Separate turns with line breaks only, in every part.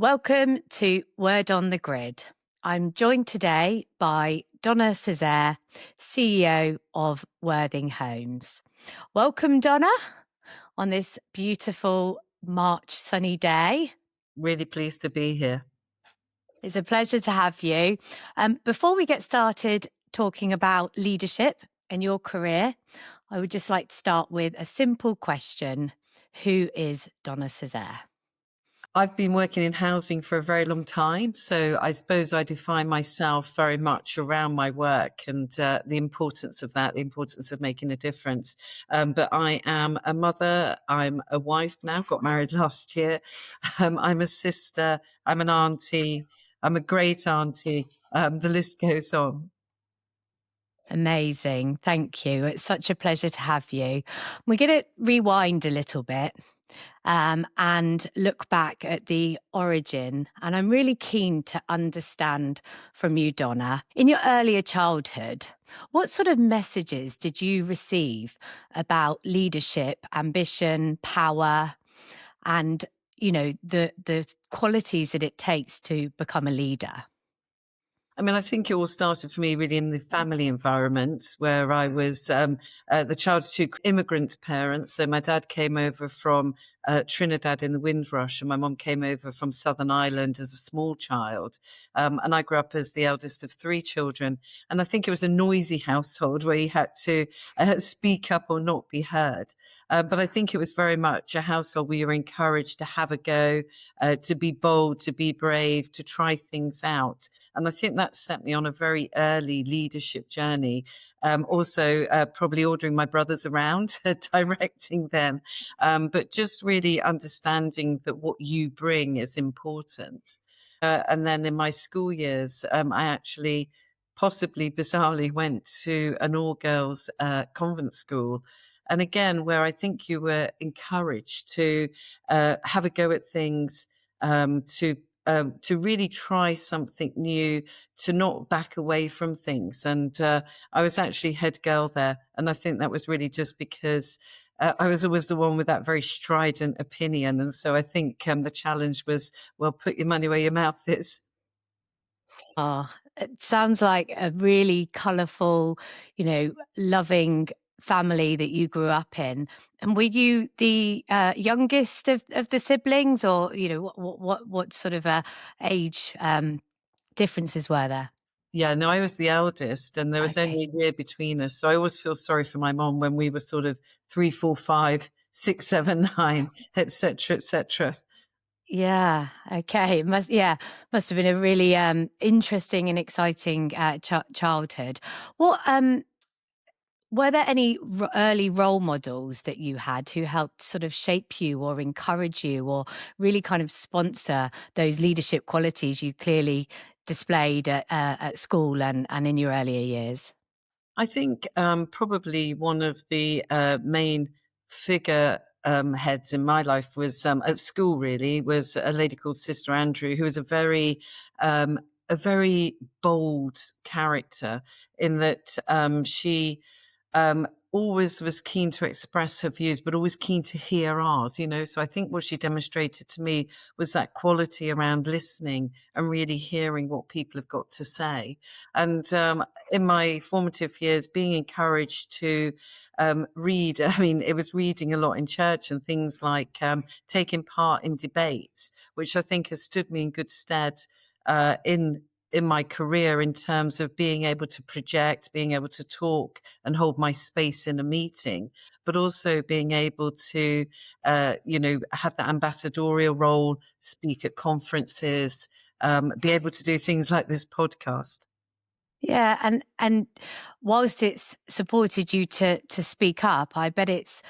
Welcome to Word on the Grid. I'm joined today by Donna Cezair, CEO of Worthing Homes. Welcome, Donna, on this beautiful March sunny day.
Really pleased to be here.
It's a pleasure to have you. Before we get started talking about leadership and your career, I would just like to start with a simple question. Who is Donna Cezair?
I've been working in housing for a very long time, so I suppose I define myself very much around my work and the importance of that, the importance of making a difference. But I am a mother, I'm a wife now, got married last year. I'm a sister, I'm an auntie, I'm a great auntie. The list goes on.
Amazing. Thank you. It's such a pleasure to have you. We're going to rewind a little bit and look back at the origin. And I'm really keen to understand from you, Donna, in your earlier childhood, what sort of messages did you receive about leadership, ambition, power, and, the qualities that it takes to become a leader?
I mean, I think it all started for me really in the family environment where I was the child of two immigrant parents. So my dad came over from Trinidad in the Windrush, and my mum came over from Southern Ireland as a small child. And I grew up as the eldest of three children. And I think it was a noisy household where you had to speak up or not be heard. But I think it was very much a household where you were encouraged to have a go, to be bold, to be brave, to try things out. And I think that set me on a very early leadership journey. Also, probably ordering my brothers around, directing them, but just really understanding that what you bring is important. And then in my school years, I actually possibly bizarrely went to an all-girls convent school. And again, where I think you were encouraged to have a go at things, to really try something new, to not back away from things. And I was actually head girl there. And I think that was really just because I was always the one with that very strident opinion. And so I think the challenge was, well, put your money where your mouth is.
Oh, it sounds like a really colourful, loving family that you grew up in. And were you the youngest of the siblings, or what sort of age differences were there?
Yeah, no, I was the eldest, and there was
Okay.
only a year between us. So I always feel sorry for my mom when we were sort of 3, 4, 5, 6, 7, 9, etc., etc.
Yeah. Okay. Must have been a really interesting and exciting childhood. What Were there any early role models that you had who helped sort of shape you or encourage you or really kind of sponsor those leadership qualities you clearly displayed at school and in your earlier years?
I think probably one of the main figure heads in my life was at school. Really, was a lady called Sister Andrew, who was um, a very bold character in that she always was keen to express her views, but always keen to hear ours, you know. So I think what she demonstrated to me was that quality around listening and really hearing what people have got to say. And in my formative years, being encouraged to read, I mean, it was reading a lot in church and things like taking part in debates, which I think has stood me in good stead in my career in terms of being able to project, being able to talk and hold my space in a meeting, but also being able to, have that ambassadorial role, speak at conferences, be able to do things like this podcast.
Yeah, and whilst it's supported you to speak up, I bet it's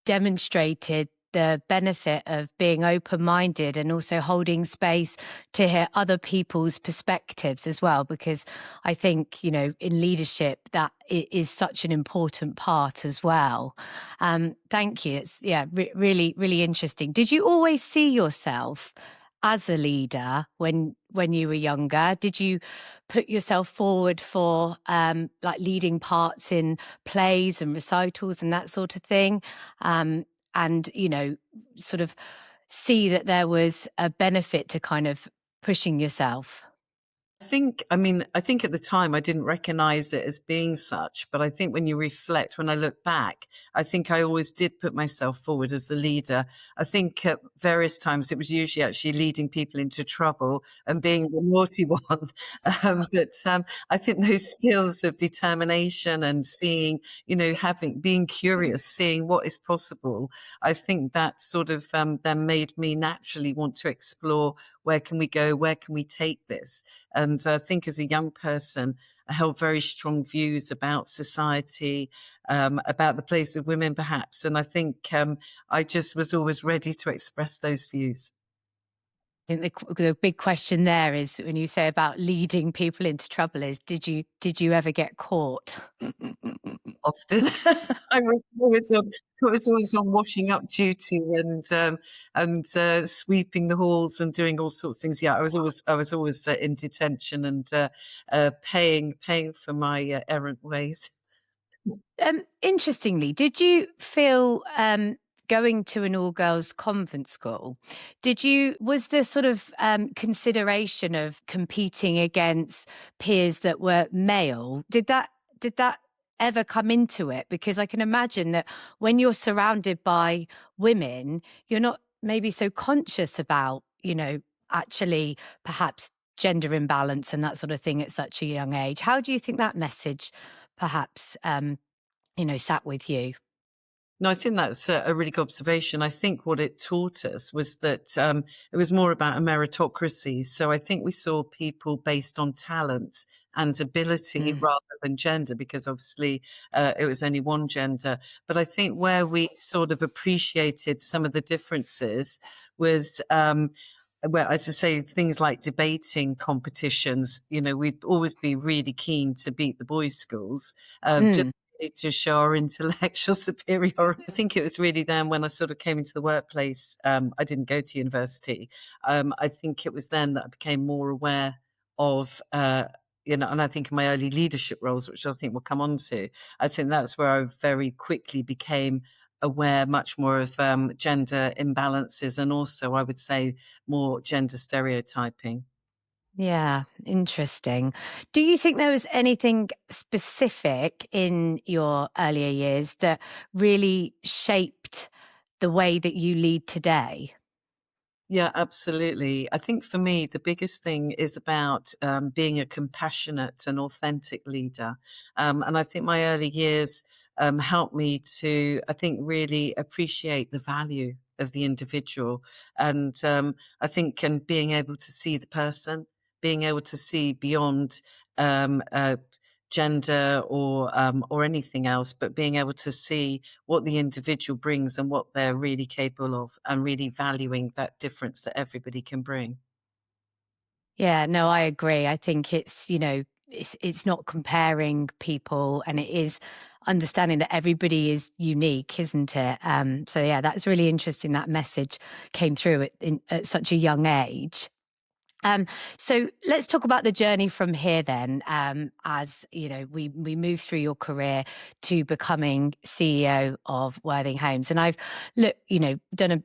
demonstrated the benefit of being open-minded and also holding space to hear other people's perspectives as well, because I think, in leadership, that is such an important part as well. Thank you. It's really, really interesting. Did you always see yourself as a leader when you were younger? Did you put yourself forward for like leading parts in plays and recitals and that sort of thing? And sort of see that there was a benefit to kind of pushing yourself?
I think at the time I didn't recognize it as being such, but I think when you reflect, when I look back, I think I always did put myself forward as the leader. I think at various times it was usually actually leading people into trouble and being the naughty one. But I think those skills of determination and seeing, being curious, seeing what is possible, I think that sort of then made me naturally want to explore, where can we go? Where can we take this? And I think as a young person, I held very strong views about society, about the place of women, perhaps. And I think I just was always ready to express those views.
I think the big question there is, when you say about leading people into trouble, is did you ever get caught?
Often, I was always on washing up duty and sweeping the halls and doing all sorts of things. Yeah, I was always in detention and paying for my errant ways.
Interestingly, did you feel going to an all girls convent school, was there sort of consideration of competing against peers that were male? Did that ever come into it? Because I can imagine that when you're surrounded by women, you're not maybe so conscious about, actually perhaps gender imbalance and that sort of thing at such a young age. How do you think that message perhaps sat with you?
No, I think that's a really good observation. I think what it taught us was that it was more about a meritocracy. So I think we saw people based on talent and ability
Mm.
rather than gender, because obviously it was only one gender. But I think where we sort of appreciated some of the differences was, well, as I say, things like debating competitions. We'd always be really keen to beat the boys' schools, just
Mm.
to show our intellectual superiority. I think it was really then when I sort of came into the workplace. I didn't go to university. I think it was then that I became more aware of, and I think in my early leadership roles, which I think we'll come on to, I think that's where I very quickly became aware much more of gender imbalances and also, I would say, more gender stereotyping.
Yeah, interesting. Do you think there was anything specific in your earlier years that really shaped the way that you lead today?
Yeah, absolutely. I think for me, the biggest thing is about being a compassionate and authentic leader. And I think my early years helped me to, I think, really appreciate the value of the individual. And I think, and being able to see the person, being able to see beyond um, uh, gender or anything else, but being able to see what the individual brings and what they're really capable of, and really valuing that difference that everybody can bring.
Yeah, no, I agree. I think it's not comparing people, and it is understanding that everybody is unique, isn't it? So yeah, that's really interesting. That message came through at such a young age. Um, so let's talk about the journey from here then. As we move through your career to becoming CEO of Worthing Homes, and I've done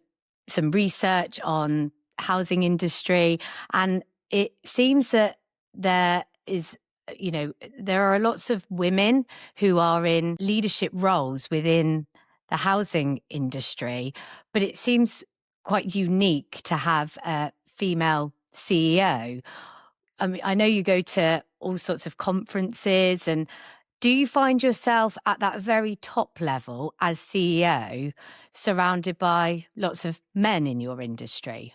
some research on housing industry, and it seems that there is there are lots of women who are in leadership roles within the housing industry, but it seems quite unique to have a female CEO. I mean, I know you go to all sorts of conferences, and do you find yourself at that very top level as CEO, surrounded by lots of men in your industry?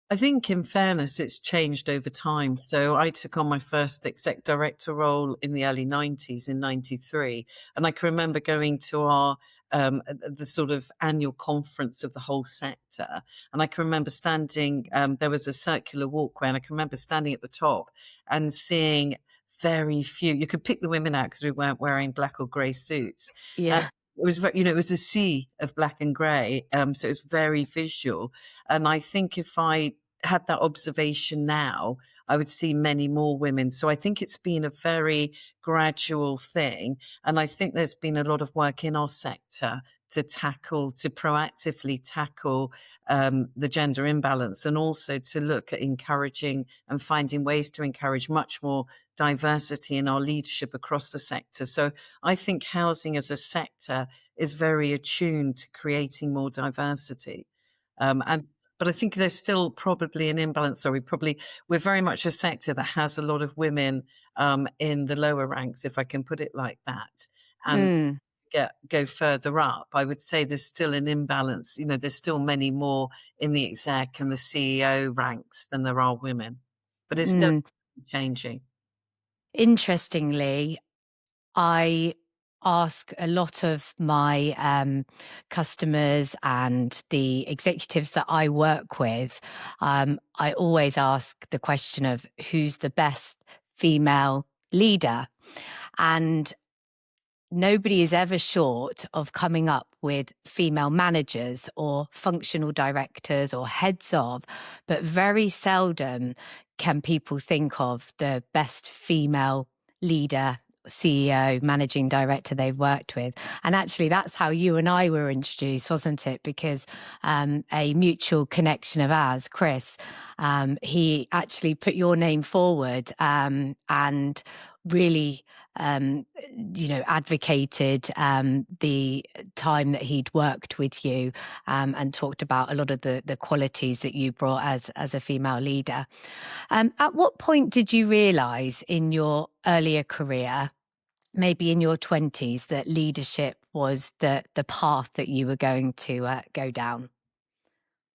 I think, in fairness, it's changed over time. So I took on my first exec director role in the early 90s, in 93. And I can remember going to the sort of annual conference of the whole sector. And I can remember standing, there was a circular walkway, and I can remember standing at the top and seeing very few. You could pick the women out because we weren't wearing black or grey suits.
Yeah.
It was, it was a sea of black and grey. So it was very visual. And I think if I had that observation now, I would see many more women. So I think it's been a very gradual thing. And I think there's been a lot of work in our sector to proactively tackle the gender imbalance, and also to look at encouraging and finding ways to encourage much more diversity in our leadership across the sector. So I think housing as a sector is very attuned to creating more diversity. And but I think there's still probably an imbalance. So we're very much a sector that has a lot of women in the lower ranks, if I can put it like that. And
Mm,
go further up, I would say there's still an imbalance. There's still many more in the exec and the CEO ranks than there are women, but it's definitely
mm.
changing.
Interestingly, I ask a lot of my customers and the executives that I work with. I always ask the question of who's the best female leader, and nobody is ever short of coming up with female managers or functional directors or heads of, but very seldom can people think of the best female leader, CEO, managing director they've worked with. And actually, that's how you and I were introduced, wasn't it? Because a mutual connection of ours, Chris, he actually put your name forward and really advocated the time that he'd worked with you, and talked about a lot of the qualities that you brought as a female leader. At what point did you realise in your earlier career, maybe in your 20s, that leadership was the path that you were going to go down?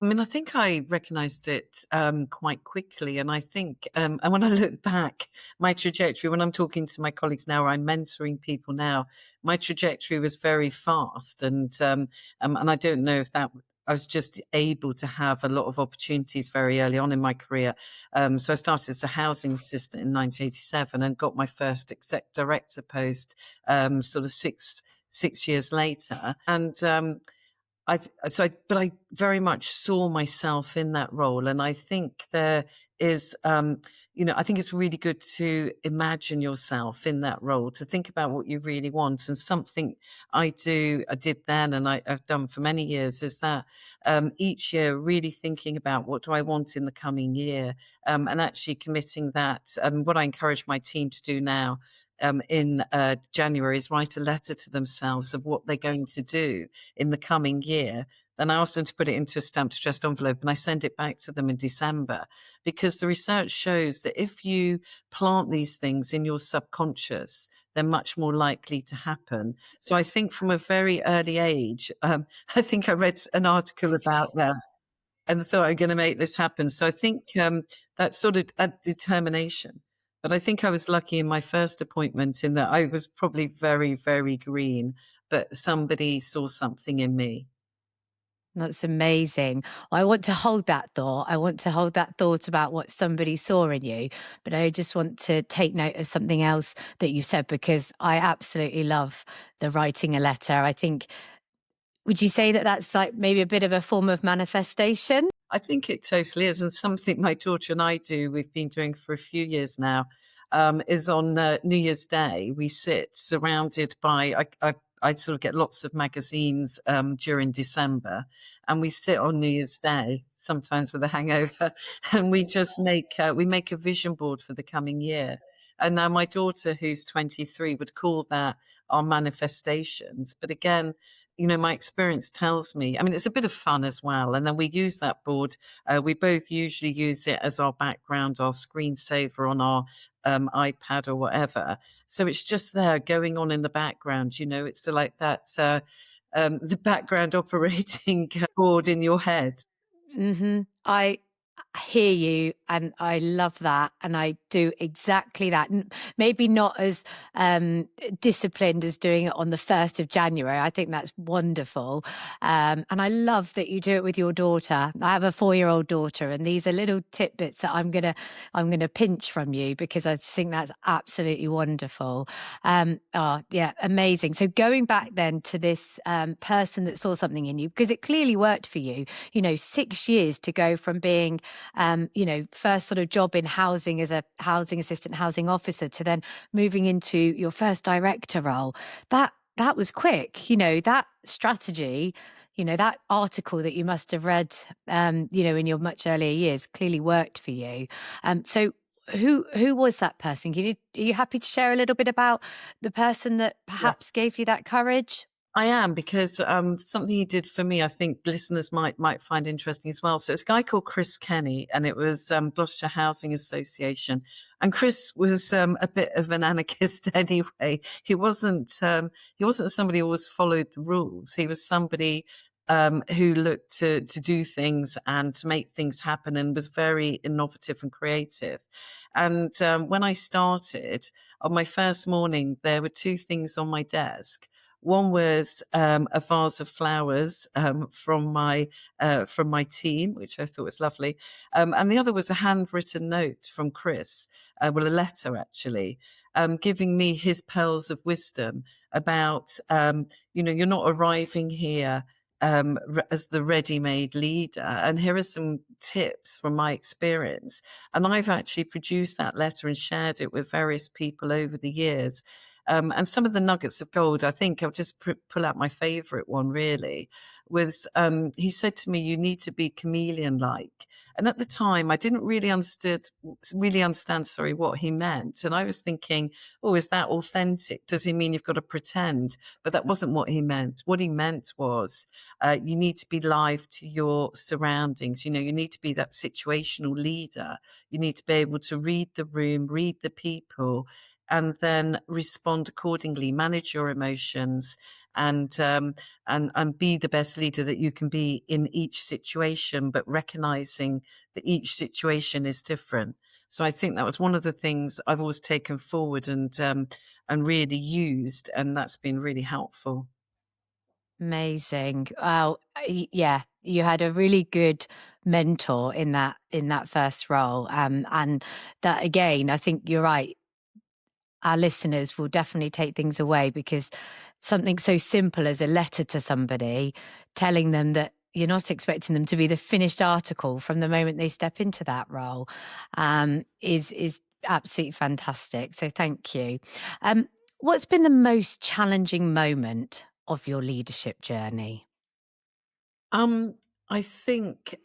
I mean, I think I recognized it quite quickly. And I think, and when I look back, my trajectory, when I'm talking to my colleagues now, or I'm mentoring people now, my trajectory was very fast. And I don't know if I was just able to have a lot of opportunities very early on in my career. So I started as a housing assistant in 1987 and got my first exec director post sort of six years later. But I very much saw myself in that role. And I think there is, I think it's really good to imagine yourself in that role, to think about what you really want. And something I did then, and I've done for many years, is that each year really thinking about what do I want in the coming year, and actually committing that. What I encourage my team to do now, in January, is write a letter to themselves of what they're going to do in the coming year. Then I ask them to put it into a stamped addressed envelope, and I send it back to them in December, because the research shows that if you plant these things in your subconscious, they're much more likely to happen. So I think from a very early age, I think I read an article about that and thought I'm going to make this happen. So I think that's sort of a determination. But I think I was lucky in my first appointment in that I was probably very, very green, but somebody saw something in me.
That's amazing. I want to hold that thought. I want to hold that thought about what somebody saw in you. But I just want to take note of something else that you said, because I absolutely love the writing a letter. I think, would you say that that's like maybe a bit of a form of manifestation?
I think it totally is. And something my daughter and I do, we've been doing for a few years now, is on New Year's Day, we sit surrounded by, I sort of get lots of magazines during December, and we sit on New Year's Day, sometimes with a hangover, and we just make a vision board for the coming year. And now my daughter, who's 23, would call that our manifestations. But again, my experience tells me, I mean, it's a bit of fun as well. And then we use that board. We both usually use it as our background, our screensaver on our iPad or whatever. So it's just there going on in the background. It's like that, the background operating board in your head.
I hear you, and I love that, and I do exactly that. Maybe not as disciplined as doing it on the 1st of January. I think that's wonderful, and I love that you do it with your daughter. I have a 4-year-old daughter, and these are little tidbits that I'm gonna pinch from you, because I just think that's absolutely wonderful. Oh yeah, amazing. So going back then to this person that saw something in you, because it clearly worked for you. 6 years to go from being first sort of job in housing as a housing assistant, housing officer, to then moving into your first director role, that was quick. That strategy, that article that you must have read, in your much earlier years clearly worked for you. So who was that person? Are you happy to share a little bit about the person that
Yes.
perhaps gave you that courage?
I am, because something he did for me, I think listeners might find interesting as well. So it's a guy called Chris Kenny, and it was Gloucestershire Housing Association. And Chris was a bit of an anarchist anyway. He wasn't somebody who always followed the rules. He was somebody who looked to do things and to make things happen, and was very innovative and creative. And when I started on my first morning, there were two things on my desk. One was a vase of flowers from my team, which I thought was lovely, and the other was a handwritten note from Chris, well, a letter actually, giving me his pearls of wisdom about, you're not arriving here as the ready-made leader, and here are some tips from my experience. And I've actually produced that letter and shared it with various people over the years. And some of the nuggets of gold, I think I'll just pull out my favorite one really, was he said to me, you need to be chameleon like. And at the time, I didn't really understand, sorry, what he meant. And I was thinking, oh, is that authentic? Does he mean you've got to pretend? But that wasn't what he meant. What he meant was you need to be live to your surroundings. You need to be that situational leader. You need to be able to read the room, read the people, and then respond accordingly, manage your emotions, and be the best leader that you can be in each situation, but recognizing that each situation is different. So I think that was one of the things I've always taken forward and really used, and that's been really helpful.
Amazing. Wow. Yeah, you had a really good mentor in that first role. And that again, I think you're right. Our listeners will definitely take things away, because something so simple as a letter to somebody telling them that you're not expecting them to be the finished article from the moment they step into that role, is absolutely fantastic. So thank you. Um, what's been the most challenging moment of your leadership journey?
Um, I think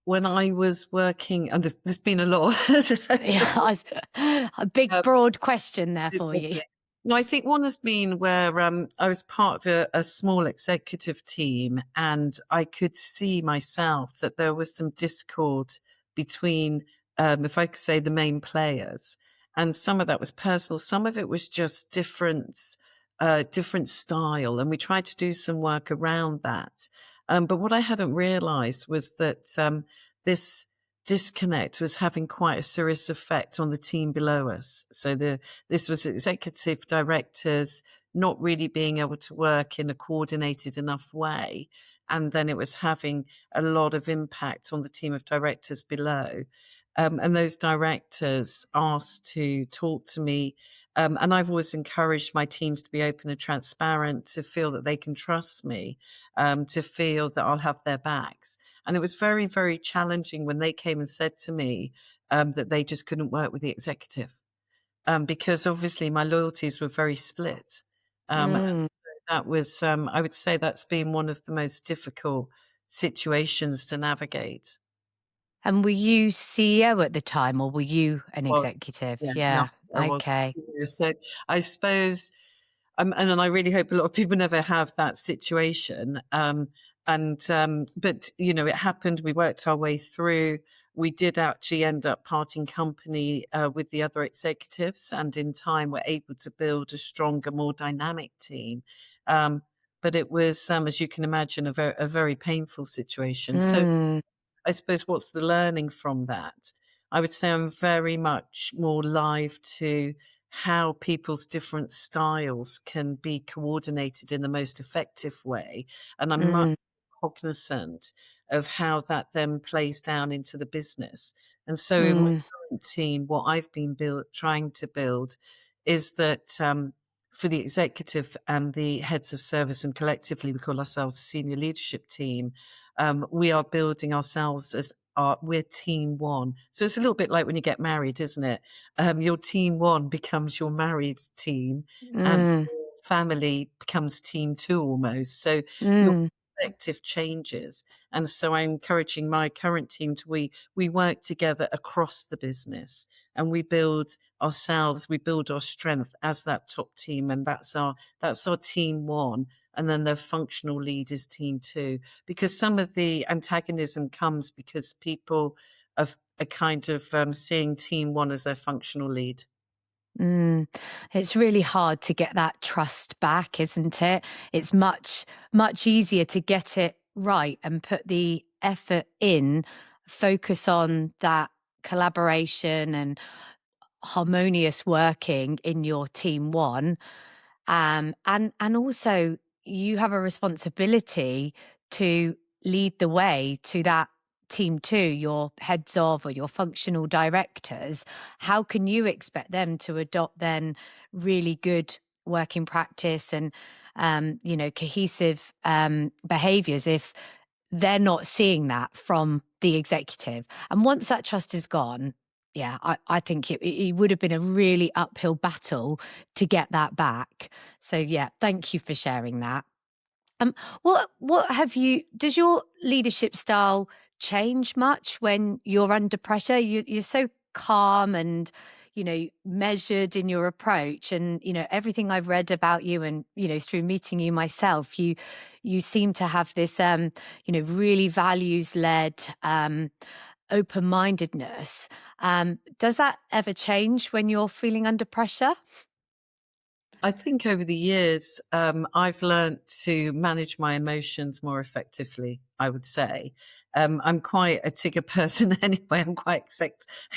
when I was working, and there's been a lot.
Yeah, a big,
So,
broad question there
it's
for you.
lovely. No, I think one has been where I was part of a small executive team, and I could see myself that there was some discord between, if I could say, the main players, and some of that was personal. Some of it was just different style, and we tried to do some work around that. But what I hadn't realised was that this disconnect was having quite a serious effect on the team below us. So this was executive directors not really being able to work in a coordinated enough way. And then it was having a lot of impact on the team of directors below. And those directors asked to talk to me. And I've always encouraged my teams to be open and transparent, to feel that they can trust me, to feel that I'll have their backs. And it was very, very challenging when they came and said to me that they just couldn't work with the executive, because obviously my loyalties were very split. And
Mm.
that was, I would say, that's been one of the most difficult situations to navigate.
And were you CEO at the time, or were you an
Was.
executive?
Yeah, no,
Yeah.
I was.
Okay.
So I suppose, and then I really hope a lot of people never have that situation. But it happened. We worked our way through. We did actually end up parting company with the other executives, and in time were able to build a stronger, more dynamic team. Um, but it was, as you can imagine, a very painful situation. So
Mm,
I suppose what's the learning from that? I would say I'm very much more live to how people's different styles can be coordinated in the most effective way. And I'm much
mm,
cognizant of how that then plays down into the business. And so in my
mm,
current team, what I've been trying to build is that for the executive and the heads of service, and collectively we call ourselves a senior leadership team, we are building ourselves as we're team one. So it's a little bit like when you get married, isn't it? Your team one becomes your married team, and
Mm,
your family becomes team two almost. So your
mm,
perspective changes. And so I'm encouraging my current team to we work together across the business, and we build ourselves, we build our strength as that top team, and that's our team one. And then the functional lead is team two, because some of the antagonism comes because people are kind of seeing team one as their functional lead.
mm. It's really hard to get that trust back, isn't it? It's much easier to get it right and put the effort in, focus on that collaboration and harmonious working in your team one. And also you have a responsibility to lead the way to that team two, your heads of or your functional directors. How can you expect them to adopt then really good working practice and cohesive behaviors if they're not seeing that from the executive? And once that trust is gone, yeah, I think it would have been a really uphill battle to get that back. So yeah, thank you for sharing that. Um, what have you? Does your leadership style change much when you're under pressure? You're so calm and measured in your approach, and everything I've read about you, and through meeting you myself, you seem to have this really values led. Open mindedness. Does that ever change when you're feeling under pressure?
I think over the years, I've learnt to manage my emotions more effectively, I would say. I'm quite a tigger person anyway. I'm quite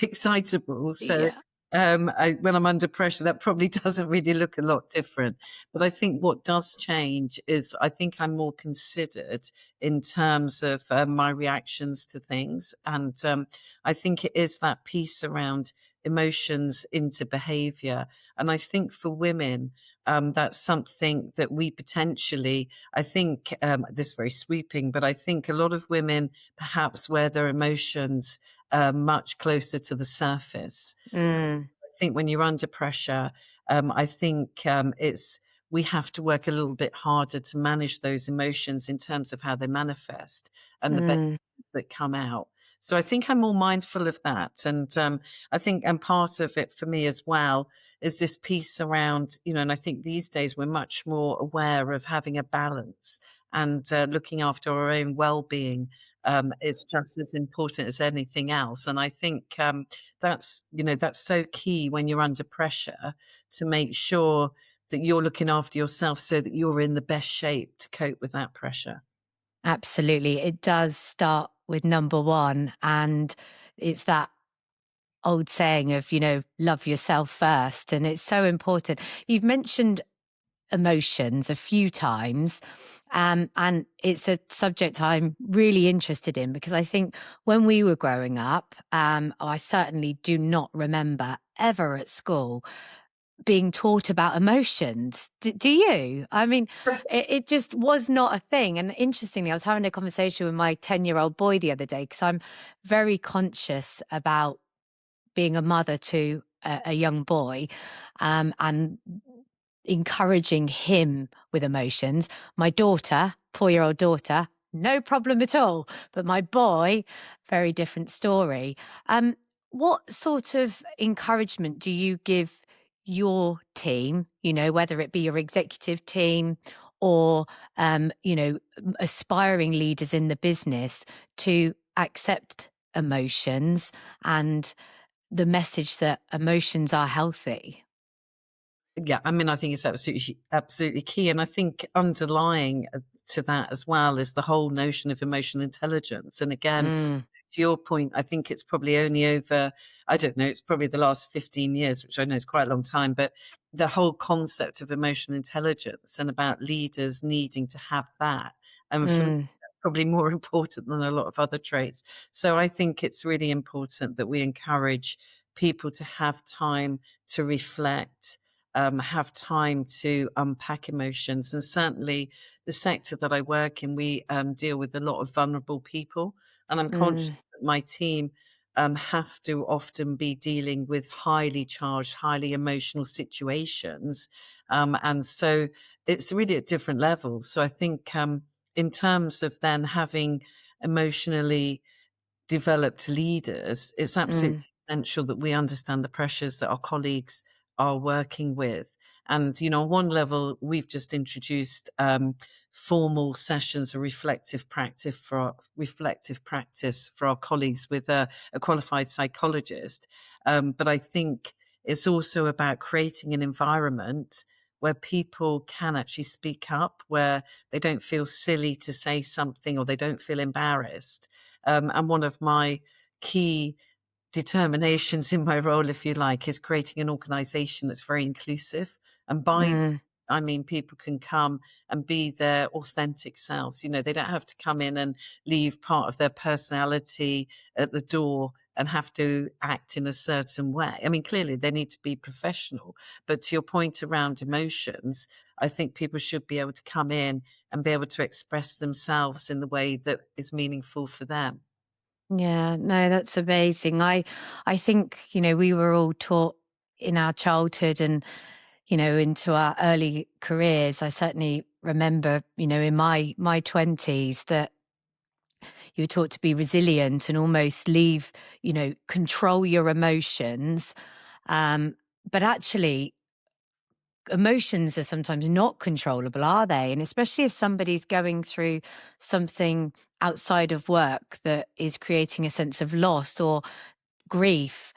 excitable. So
Yeah.
when I'm under pressure, that probably doesn't really look a lot different. But I think what does change is I think I'm more considered in terms of my reactions to things. And I think it is that piece around emotions into behavior. And I think for women, that's something that we potentially, I think, this is very sweeping, but I think a lot of women perhaps wear their emotions much closer to the surface.
Mm,
I think when you're under pressure, I think we have to work a little bit harder to manage those emotions in terms of how they manifest and the behaviors
mm,
that come out. So I think I'm more mindful of that, and I think, and part of it for me as well is this piece around, and I think these days we're much more aware of having a balance and looking after our own well-being is just as important as anything else. And I think that's so key when you're under pressure, to make sure that you're looking after yourself so that you're in the best shape to cope with that pressure.
absolutely. It does start with number one. And it's that old saying of, love yourself first. And it's so important. You've mentioned emotions a few times. And it's a subject I'm really interested in because I think when we were growing up, I certainly do not remember ever at school being taught about emotions. Do you? I mean, it just was not a thing. And interestingly, I was having a conversation with my 10-year-old boy the other day because I'm very conscious about being a mother to a young boy, and encouraging him with emotions. My daughter, 4-year-old daughter, no problem at all. But my boy, very different story. What sort of encouragement do you give your team, whether it be your executive team or, aspiring leaders in the business to accept emotions and the message that emotions are healthy?
Yeah, I mean, I think it's absolutely key, and I think underlying to that as well is the whole notion of emotional intelligence. And again,
Mm,
to your point, I think it's probably only over, I don't know, it's probably the last 15 years, which I know is quite a long time, but the whole concept of emotional intelligence and about leaders needing to have that. And for me,
mm,
that's probably more important than a lot of other traits. So I think it's really important that we encourage people to have time to reflect, have time to unpack emotions. And certainly the sector that I work in, we deal with a lot of vulnerable people. And I'm conscious
mm,
my team have to often be dealing with highly charged, highly emotional situations. And so it's really at different levels. So I think in terms of then having emotionally developed leaders, it's absolutely
Mm,
essential that we understand the pressures that our colleagues are working with. And, on one level, we've just introduced formal sessions of reflective practice for our colleagues with a qualified psychologist. But I think it's also about creating an environment where people can actually speak up, where they don't feel silly to say something or they don't feel embarrassed. And one of my key determinations in my role, if you like, is creating an organization that's very inclusive. And by that,
mm.
I mean, people can come and be their authentic selves. They don't have to come in and leave part of their personality at the door and have to act in a certain way. I mean, clearly they need to be professional. But to your point around emotions, I think people should be able to come in and be able to express themselves in the way that is meaningful for them.
Yeah, no, that's amazing. I think, we were all taught in our childhood and, into our early careers. I certainly remember, in my 20s that you were taught to be resilient and almost leave, control your emotions. But actually, emotions are sometimes not controllable, are they? And especially if somebody's going through something outside of work that is creating a sense of loss or grief,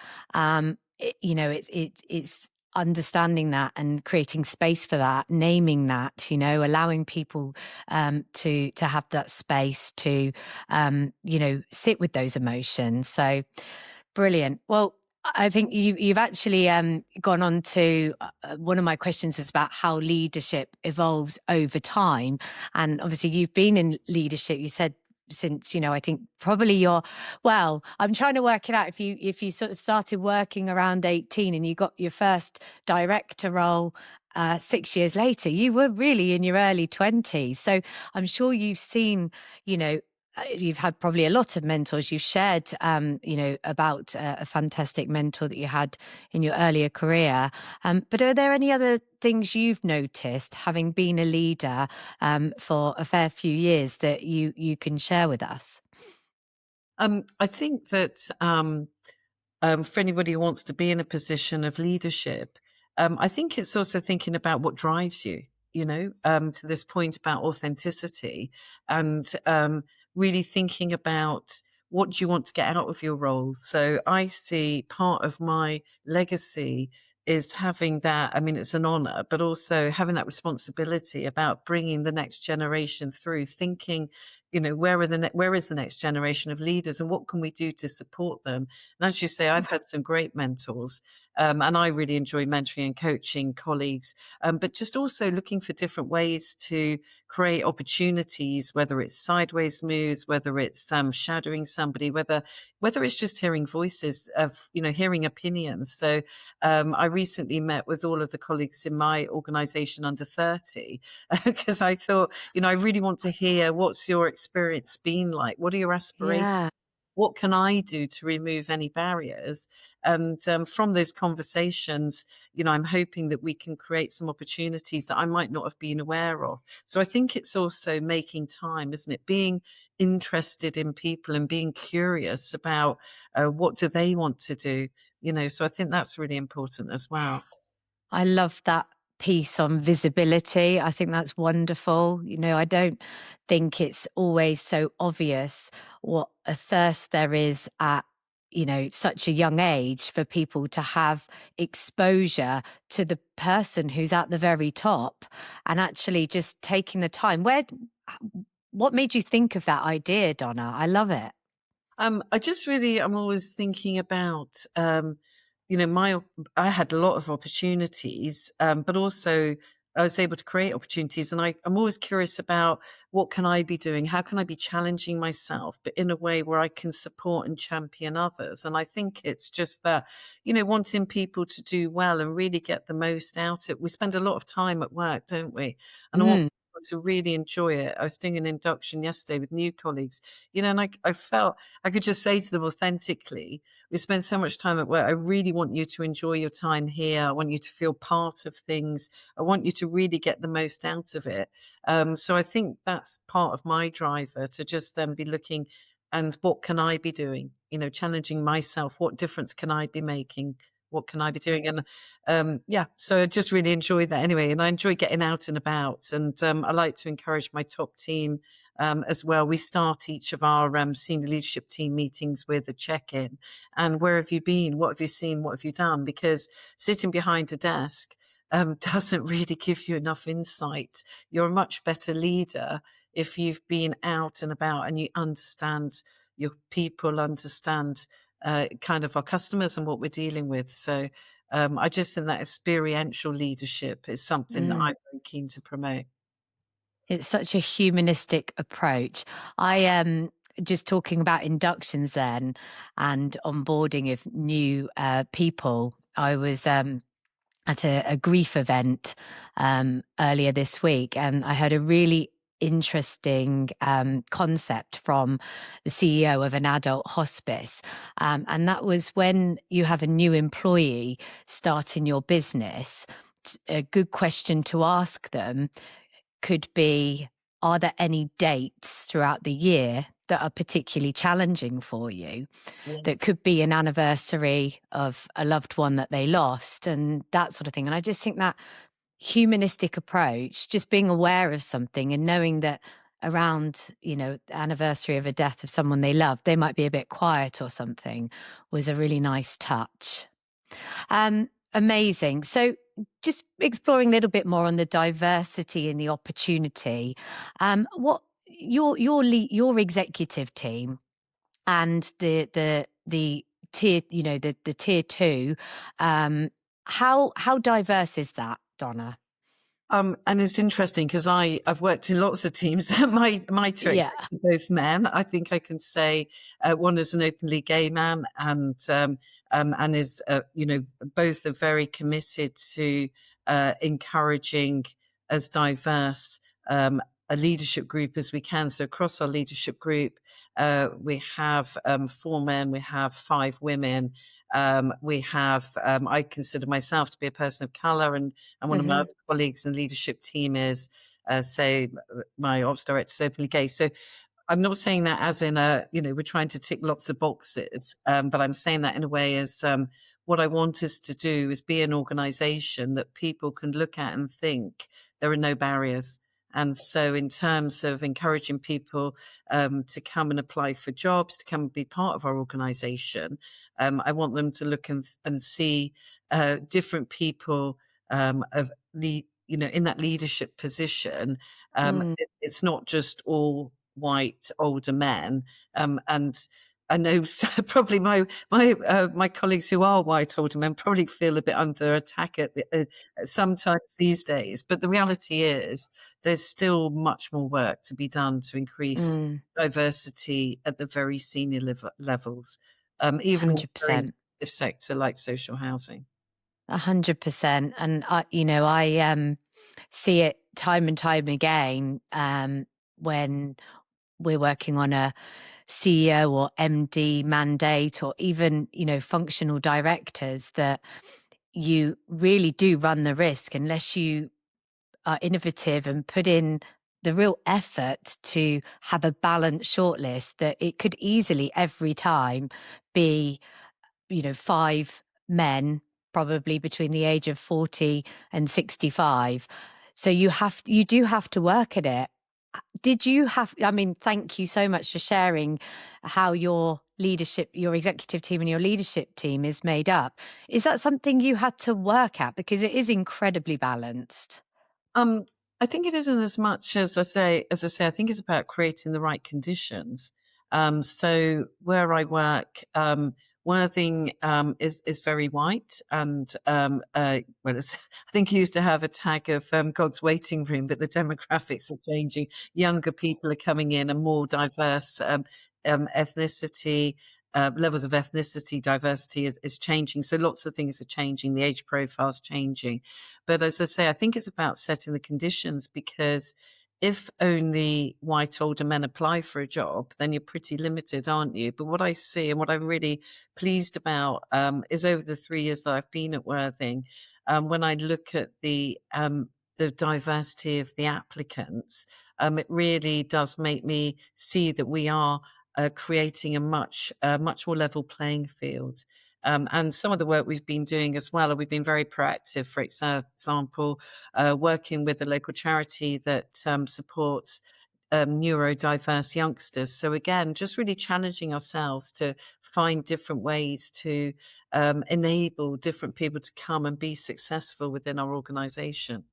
it's understanding that and creating space for that, naming that, allowing people to have that space to sit with those emotions. So brilliant. Well, I think you've actually gone on to one of my questions was about how leadership evolves over time, and obviously you've been in leadership. You said since I think probably I'm trying to work it out. If you sort of started working around 18 and you got your first director role 6 years later, you were really in your early 20s. So I'm sure you've seen, you know, you've had probably a lot of mentors. You've shared, about a fantastic mentor that you had in your earlier career. But are there any other things you've noticed, having been a leader for a fair few years, that you can share with us?
I think that for anybody who wants to be in a position of leadership, I think it's also thinking about what drives you, to this point about authenticity and really thinking about what do you want to get out of your role. So I see part of my legacy is having that. I mean, it's an honor, but also having that responsibility about bringing the next generation through, thinking, where is the next generation of leaders and what can we do to support them? And as you say, I've had some great mentors, and I really enjoy mentoring and coaching colleagues, but just also looking for different ways to create opportunities, whether it's sideways moves, whether it's shadowing somebody, whether it's just hearing voices of, hearing opinions. So I recently met with all of the colleagues in my organization under 30 because I thought, I really want to hear what's your experience been like? What are your aspirations?
Yeah.
What can I do to remove any barriers? And from those conversations, I'm hoping that we can create some opportunities that I might not have been aware of. So I think it's also making time, isn't it? Being interested in people and being curious about what do they want to do, so I think that's really important as well.
I love that piece on visibility. I think that's wonderful. I don't think it's always so obvious what a thirst there is at, such a young age for people to have exposure to the person who's at the very top and actually just taking the time. What made you think of that idea, Donna? I love it.
I'm always thinking about, I had a lot of opportunities, but also I was able to create opportunities. And I'm always curious about what can I be doing? How can I be challenging myself, but in a way where I can support and champion others? And I think it's just that, wanting people to do well and really get the most out of it. We spend a lot of time at work, don't we? And I want
Mm.
to really enjoy it. I was doing an induction yesterday with new colleagues, and I felt I could just say to them authentically, we spend so much time at work. I really want you to enjoy your time here. I want you to feel part of things. I want you to really get the most out of it. So I think that's part of my driver, to just then be looking, and what can I be doing? Challenging myself. What difference can I be making? What can I be doing? And yeah, so I just really enjoy that anyway. And I enjoy getting out and about. And I like to encourage my top team as well. We start each of our senior leadership team meetings with a check-in. And where have you been? What have you seen? What have you done? Because sitting behind a desk doesn't really give you enough insight. You're a much better leader if you've been out and about and you understand your people, understand kind of our customers and what we're dealing with. So I just think that experiential leadership is something that
Mm.
I'm very keen to promote.
It's such a humanistic approach. I am just talking about inductions then and onboarding of new people. I was at a grief event earlier this week, and I heard a really interesting concept from the CEO of an adult hospice. And that was, when you have a new employee starting your business, a good question to ask them could be, are there any dates throughout the year that are particularly challenging for you? That
Yes.
could be an anniversary of a loved one that they lost, and that sort of thing. And I just think that humanistic approach, just being aware of something and knowing that around, the anniversary of a death of someone they loved, they might be a bit quiet or something, was a really nice touch. Amazing. So just exploring a little bit more on the diversity and the opportunity. What your executive team and the tier, the tier two, how diverse is that, Donna?
And it's interesting because I've worked in lots of teams. My two
Yeah.
execs are both men. I think I can say one is an openly gay man, and is both are very committed to encouraging as diverse a leadership group as we can. So across our leadership group, we have 4 men, we have 5 women, we have I consider myself to be a person of color, and one of my
Hmm.
other colleagues in the leadership team is, say, my ops director is openly gay. So I'm not saying that as in we're trying to tick lots of boxes, but I'm saying that in a way as what I want us to do is be an organization that people can look at and think there are no barriers. And so, in terms of encouraging people to come and apply for jobs, to come and be part of our organization, I want them to look and see different people of the in that leadership position.
Mm.
It's not just all white older men, and I know probably my colleagues who are white older men probably feel a bit under attack sometimes these days. But the reality is, there's still much more work to be done to increase
Mm.
diversity at the very senior levels, even in a very
100%.
sensitive sector like social housing.
100%. And I see it time and time again, when we're working on a CEO or MD mandate, or even, functional directors, that you really do run the risk, unless you are innovative and put in the real effort to have a balanced shortlist, that it could easily every time be, 5 men, probably between the age of 40 and 65. So you do have to work at it. Did you have, I mean, thank you so much for sharing how your executive team and your leadership team is made up. Is that something you had to work at? Because it is incredibly balanced.
Um, I think it isn't as much as I think it's about creating the right conditions. So where I work, one thing is very white, and I think you used to have a tag of God's waiting room, but the demographics are changing. Younger people are coming in, and more diverse ethnicity. Levels of ethnicity diversity is changing. So lots of things are changing. The age profile is changing. But as I say, I think it's about setting the conditions, because if only white older men apply for a job, then you're pretty limited, aren't you? But what I see and what I'm really pleased about is over the 3 years that I've been at Worthing, when I look at the diversity of the applicants, it really does make me see that we are creating a much more level playing field. And some of the work we've been doing as well, we've been very proactive. For example, working with a local charity that supports neurodiverse youngsters. So again, just really challenging ourselves to find different ways to enable different people to come and be successful within our organisation.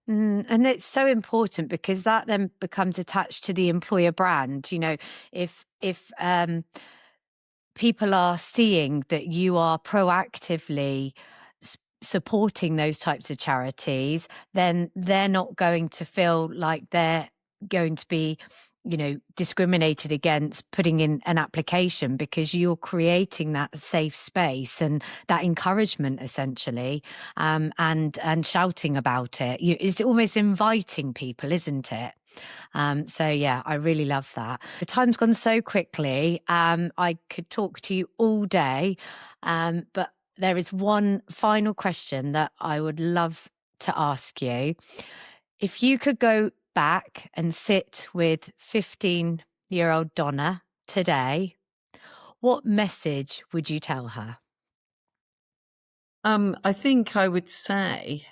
And it's so important because that then becomes attached to the employer brand. If people are seeing that you are proactively supporting those types of charities, then they're not going to feel like they're going to be, discriminated against putting in an application, because you're creating that safe space and that encouragement essentially, and shouting about it. It's almost inviting people, isn't it? So yeah, I really love that. The time's gone so quickly. I could talk to you all day, but there is one final question that I would love to ask you. If you could go back and sit with 15-year-old Donna today, what message would you tell her?
I think I would say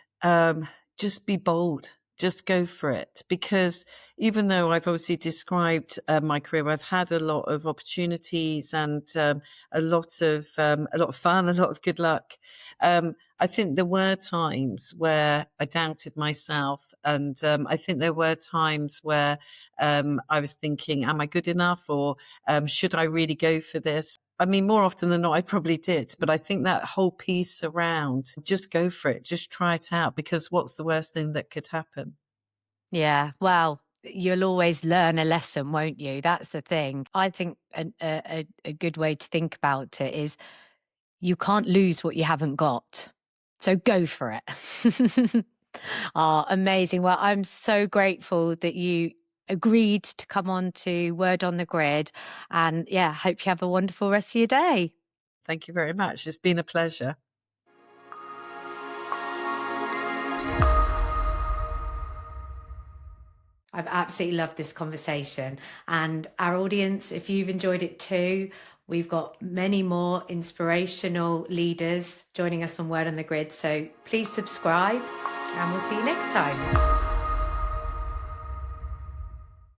just be bold, just go for it. Because even though I've obviously described my career, I've had a lot of opportunities and a lot of fun, a lot of good luck. I think there were times where I doubted myself, and I think there were times where I was thinking, "Am I good enough?" or "Should I really go for this?" I mean, more often than not, I probably did. But I think that whole piece around just go for it, just try it out, because what's the worst thing that could happen?
Yeah, well, you'll always learn a lesson, won't you? That's the thing. I think a good way to think about it is you can't lose what you haven't got. So go for it. Oh, amazing. Well, I'm so grateful that you agreed to come on to Word on the Grid. And yeah, hope you have a wonderful rest of your day.
Thank you very much. It's been a pleasure.
I've absolutely loved this conversation. And our audience, if you've enjoyed it too, we've got many more inspirational leaders joining us on Word on the Grid. So please subscribe and we'll see you next time.